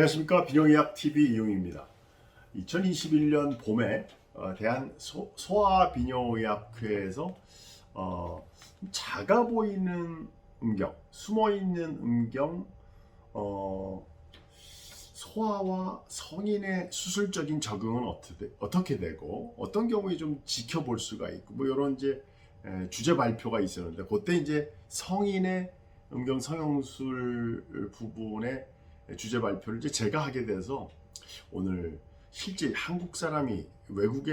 안녕하십니까. 비뇨기약 TV 이용입니다. 2021년 봄에 대한 소아비뇨의학회에서 작아 보이는 음경, 숨어 있는 음경, 소아와 성인의 수술적인 적응은 어떻게 되고 어떤 경우에 좀 지켜볼 수가 있고 뭐 이런 이제 주제 발표가 있었는데 그때 이제 성인의 음경 성형술 부분의 주제 발표를 이제 제가 하게 돼서 오늘 실제 한국 사람이 외국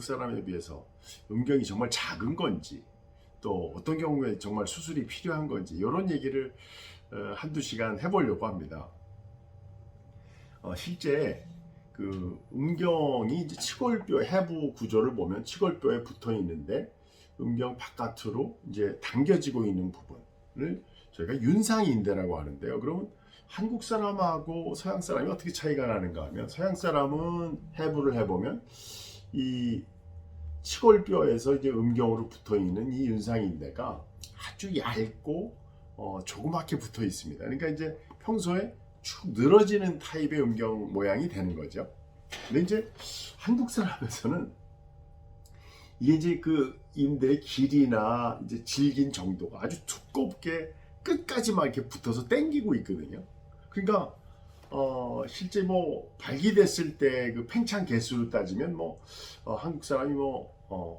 사람에 비해서 음경이 정말 작은 건지 또 어떤 경우에 정말 수술이 필요한 건지 이런 얘기를 한두 시간 해보려고 합니다. 실제 그 음경이 이제 치골뼈 해부 구조를 보면 치골뼈에 붙어 있는데 음경 바깥으로 이제 당겨지고 있는 부분을 저희가 윤상인대라고 하는데요. 그러면 한국 사람하고 서양 사람이 어떻게 차이가 나는가 하면 서양 사람은 해부를 해보면 이 치골뼈에서 이제 음경으로 붙어 있는 이 윤상인대가 아주 얇고 조그맣게 붙어 있습니다. 그러니까 이제 평소에 축 늘어지는 타입의 음경 모양이 되는 거죠. 근데 이제 한국 사람에서는 이게 이제 그 인대의 길이나 이제 질긴 정도가 아주 두껍게 끝까지만 이렇게 붙어서 당기고 있거든요. 그러니까 실제 뭐 발기됐을 때 그 팽창 개수로 따지면 뭐 한국 사람이 뭐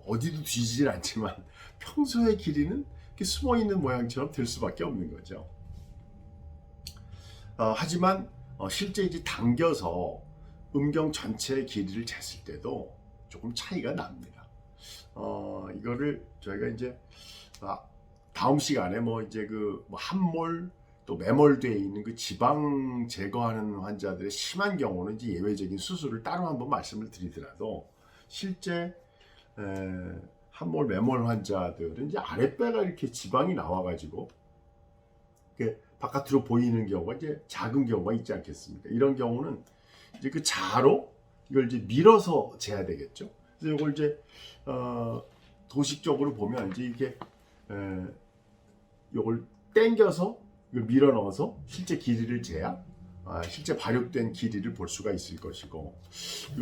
어디도 뒤지질 않지만 평소의 길이는 이렇게 숨어 있는 모양처럼 될 수밖에 없는 거죠. 하지만 실제 이제 당겨서 음경 전체의 길이를 쟀을 때도 조금 차이가 납니다. 이거를 저희가 이제 다음 시간에 뭐 이제 그 함몰 또 매몰되어 있는 그 지방 제거하는 환자들의 심한 경우는 이제 예외적인 수술을 따로 한번 말씀을 드리더라도 실제 함몰 매몰 환자들은 이제 아랫배가 이렇게 지방이 나와가지고 바깥으로 보이는 경우가 이제 작은 경우가 있지 않겠습니까? 이런 경우는 이제 그 자로 이걸 이제 밀어서 재야 되겠죠. 그래서 이걸 이제 도식적으로 보면 이제 이렇게 이걸 당겨서 이걸 밀어 넣어서 실제 길이를 재야 실제 발육된 길이를 볼 수가 있을 것이고,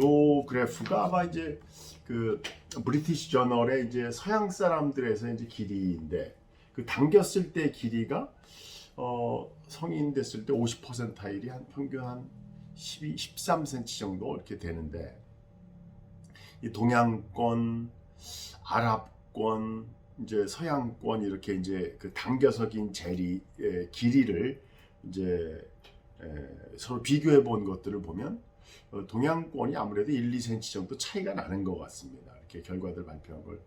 요 그래프가 아마 이제 그 브리티시 저널의 이제 서양 사람들에서 이제 길이인데 그 당겼을 때 길이가 성인 됐을 때 50%타일이 한 평균 한 12, 13cm 정도 이렇게 되는데 이 동양권, 아랍권, 이제 서양권 이렇게 이제 그 당겨서 긴 젤이 길이를 이제 서로 비교해 본 것들을 보면 동양권이 아무래도 1, 2cm 정도 차이가 나는 것 같습니다. 이렇게 결과들 발표한 걸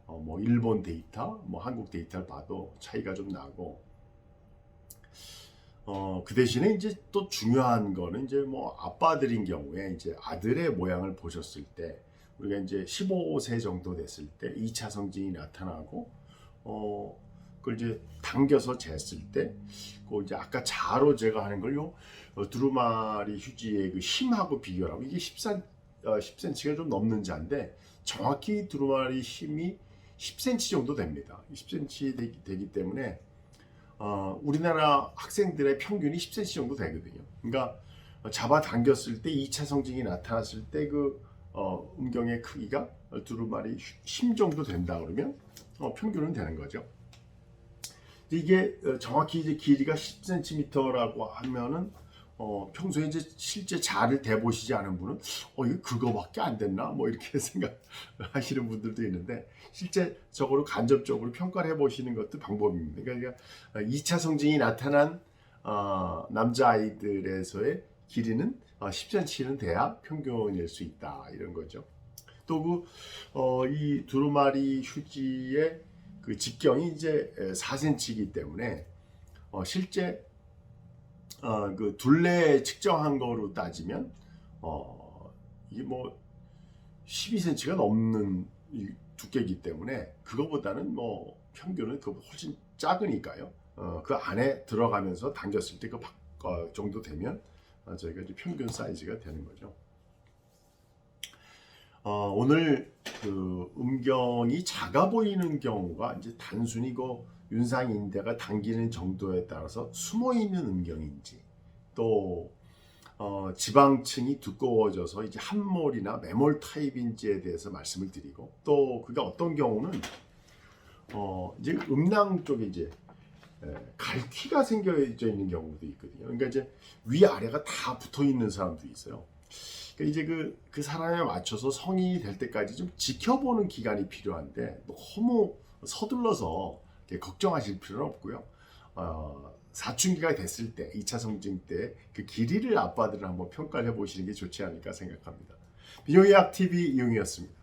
뭐 일본 데이터, 뭐 한국 데이터를 봐도 차이가 좀 나고 그 대신에 이제 또 중요한 거는 이제 뭐 아빠들인 경우에 이제 아들의 모양을 보셨을 때 우리가 이제 15세 정도 됐을 때 2차 성징이 나타나고 그걸 이제 당겨서 쟀을 때 그 이제 아까 자로 제가 하는 걸요 두루마리 휴지의 그 힘하고 비교를 하고 이게 10cm가 좀 넘는 자인데 정확히 두루마리 힘이 10cm 정도 됩니다. 10cm 되기 때문에 우리나라 학생들의 평균이 10cm 정도 되거든요. 그러니까 잡아당겼을 때 2차 성징이 나타났을 때 그 음경의 크기가 두루마리 힘 정도 된다 그러면 평균은 되는 거죠. 이게 정확히 이제 길이가 10cm라고 하면은 평소에 이제 실제 자를 대보시지 않은 분은 이거 그거밖에 안 됐나 뭐 이렇게 생각하시는 분들도 있는데 실제적으로 간접적으로 평가를 해보시는 것도 방법입니다. 그러니까 2차 성징이 나타난 남자 아이들에서의 길이는 10cm는 돼야 평균일 수 있다 이런 거죠. 또 이 두루마리 휴지의 그 직경이 이제 4cm이기 때문에 실제 그 둘레 측정한 거로 따지면 이게 뭐 12cm가 넘는 두께이기 때문에 그거보다는 뭐 평균은 그 훨씬 작으니까요. 그 안에 들어가면서 당겼을 때 그 정도 되면 저희가 이제 평균 사이즈가 되는 거죠. 오늘 그 음경이 작아 보이는 경우가 이제 단순히 그 윤상인대가 당기는 정도에 따라서 숨어 있는 음경인지 또 지방층이 두꺼워져서 이제 함몰이나 매몰 타입인지에 대해서 말씀을 드리고, 또 그게 어떤 경우는 이제 음낭 쪽에 이제 갈퀴가 생겨져 있는 경우도 있거든요. 그러니까 이제 위 아래가 다 붙어 있는 사람도 있어요. 그러니까 이제 그 사람에 맞춰서 성인이 될 때까지 좀 지켜보는 기간이 필요한데, 너무 서둘러서 걱정하실 필요는 없고요. 사춘기가 됐을 때, 2차 성징 때 그 길이를 아빠들은 한번 평가를 해보시는 게 좋지 않을까 생각합니다. 비용의학 TV 이용이었습니다.